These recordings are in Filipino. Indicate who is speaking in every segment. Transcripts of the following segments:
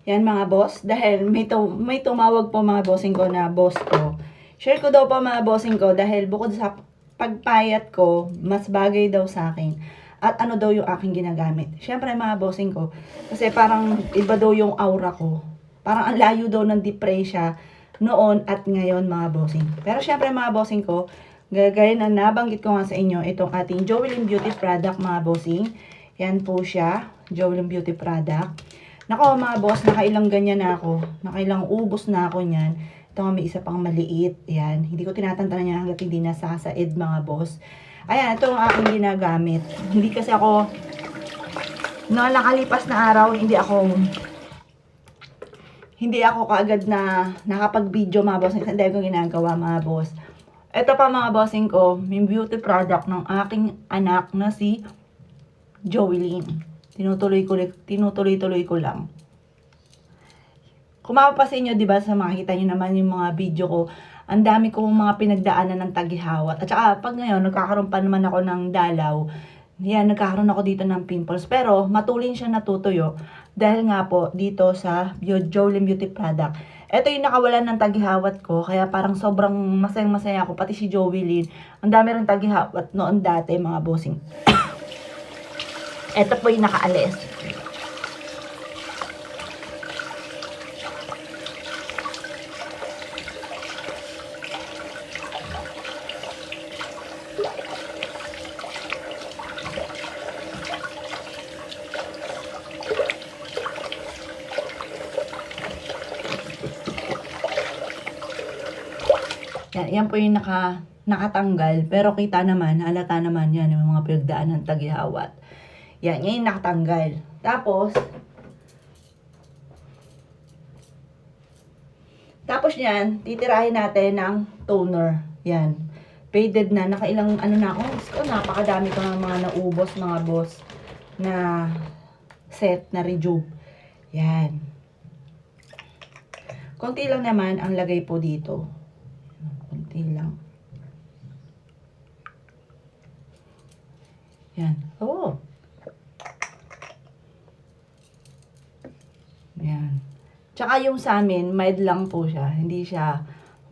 Speaker 1: Yan mga boss, dahil may tumawag po mga bossing ko na boss ko. Share ko daw po mga bossing ko dahil bukod sa pagpayat ko, mas bagay daw sa akin. At ano daw yung aking ginagamit. Syempre mga bossing ko, kasi parang iba daw yung aura ko. Parang ang layo daw ng depresya noon at ngayon mga bossing. Pero syempre mga bossing ko, gaya na nabanggit ko nga sa inyo, itong ating Joelyn Beauty product mga bossing. Yan po siya, Joelyn Beauty product. Nako mga boss, nakailang ganyan na ako. Nakailang ubos na ako niyan. Ito nga may isa pang maliit. Yan. Hindi ko tinatantanan niya hanggat hindi nasasaid mga boss. Ayan, ito ang aking ginagamit. Hindi kasi ako, nakalipas na araw, hindi ako kaagad na nakapag-video mga boss. Hindi ko ginagawa mga boss. Ito pa mga bossing ko, yung beauty product ng aking anak na si Joelyn. Tinutuloy-tuloy ko lang. Kung mapapasin nyo, diba, sa makikita nyo naman yung mga video ko, ang dami kong mga pinagdaanan ng tagihawat. At saka, pag ngayon, nagkakaroon pa naman ako ng dalaw, yan, nagkakaroon ako dito ng pimples. Pero, matulin siya natutuyo. Dahil nga po, dito sa Joelyn Beauty product. Ito yung nakawalan ng tagihawat ko, kaya parang sobrang masayang-masaya ako, pati si Joelyn. Ang dami rin tagihawat noon dati, mga bossing. Ito po yung nakaalis. Yan po yung nakatanggal. Pero kita naman, halata naman yan, yung mga pinagdaan ng tagihawat. Yan yung nakatanggal. Tapos yan, titirahin natin ng toner. Yan. Faded na. Nakailang, ano na ako. Napakadami ko ng mga naubos, mga boss, na set na rejuve. Yan. Konti lang naman ang lagay po dito. Konti lang. Yan. Oh. Ayan. Tsaka yung sa amin, mild lang po siya.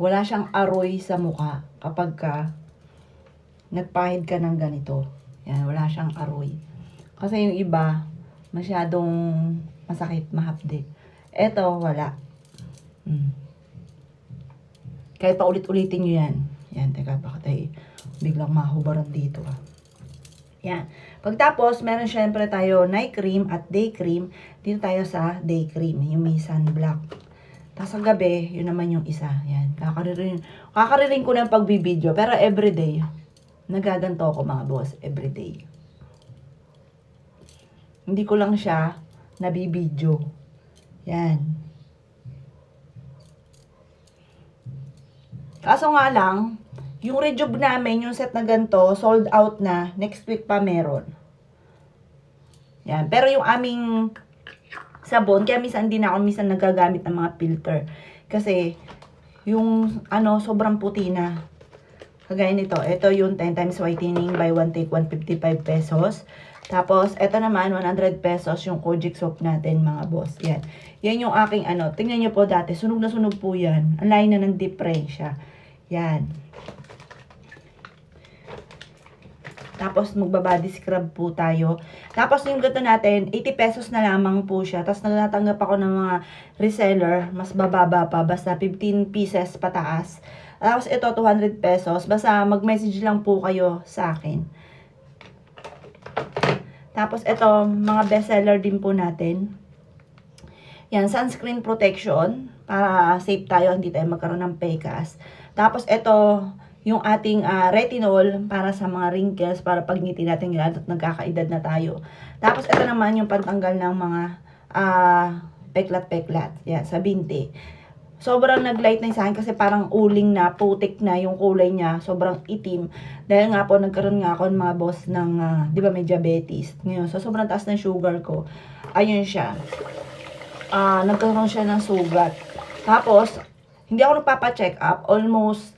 Speaker 1: Wala siyang aroy sa mukha kapag nagpahid ka ng ganito. Yan, wala siyang aroy. Kasi yung iba, masyadong masakit, mahapde. Eto, wala. Kahit pa ulit-ulitin nyo yan. Yan, teka, baka tayo biglang mahubaran dito. Yan. Pagtapos, meron syempre tayo night cream at day cream. Dito tayo sa day cream, yung may sunblock. Tapos sa gabi, yun naman yung isa. Yan. Kakaririn ko ng pagbibideo. Pero everyday, nagaganto ako mga boss. Everyday. Hindi ko lang siya nabibideo. Yan. Kaso nga lang, yung rejuve namin, yung set na ganito, sold out na. Next week pa meron. Yan. Pero yung aming sabon, kaya minsan din ako nagagamit ng mga filter. Kasi, yung sobrang puti na. Kagaya nito. Ito yung 10 times whitening by 1 take 155 pesos. Tapos, ito naman, 100 pesos yung Kojic soap natin, mga boss. Yan. Yan yung aking Tingnan nyo po dati, sunog na sunog po yan. Ang layo na ng diferensya. Yan. Tapos, magbabody scrub po tayo. Tapos, yung gato natin, 80 pesos na lamang po siya. Tapos, natatanggap ako ng mga reseller. Mas bababa pa. Basta 15 pieces pataas. Tapos, ito, 200 pesos. Basta, mag-message lang po kayo sa akin. Tapos, ito, mga bestseller din po natin. Yan, sunscreen protection. Para safe tayo, hindi tayo magkaroon ng pekas. Tapos, ito, yung ating retinol para sa mga wrinkles, para pag ngiti natin lalo at nagkakaedad na tayo. Tapos, ito naman yung pantanggal ng mga peklat-peklat. Yan, sa binti. Sobrang naglight na sa akin kasi parang uling na, putik na yung kulay niya. Sobrang itim. Dahil nga po, nagkaroon nga ako ng mga boss ng, di ba may diabetes. Ngayon, so sobrang taas ng sugar ko. Ayun siya. Nagkaroon siya ng sugat. Tapos, hindi ako nagpapa-check up. Almost,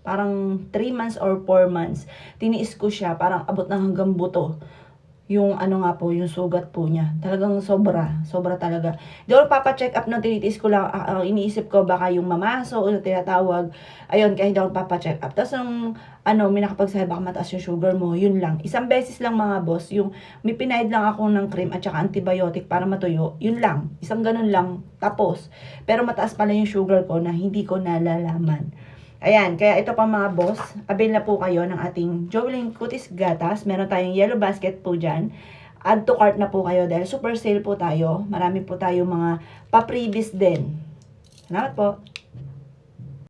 Speaker 1: parang 3 months or 4 months. Tiniis ko siya, parang abot ng hanggang buto. yung ano nga po, yung sugat po niya. Talagang sobra talaga. Di ako papacheck up na tinitis ko lang, iniisip ko baka yung mamaso o yung tinatawag. Ayun, kaya hindi ako papacheck up. Tapos nung may nakapagsabi baka mataas yung sugar mo, yun lang. Isang beses lang mga boss, yung may pinaid lang ako ng cream at saka antibiotic para matuyo, yun lang. Isang ganun lang, tapos. Pero mataas pala yung sugar ko na hindi ko nalalaman. Ayan, kaya ito pa mga boss, avail na po kayo ng ating Jovelyn Cutis Gatas. Meron tayong yellow basket po dyan. Add to cart na po kayo dahil super sale po tayo. Marami po tayo mga pa-previous din. Salamat po.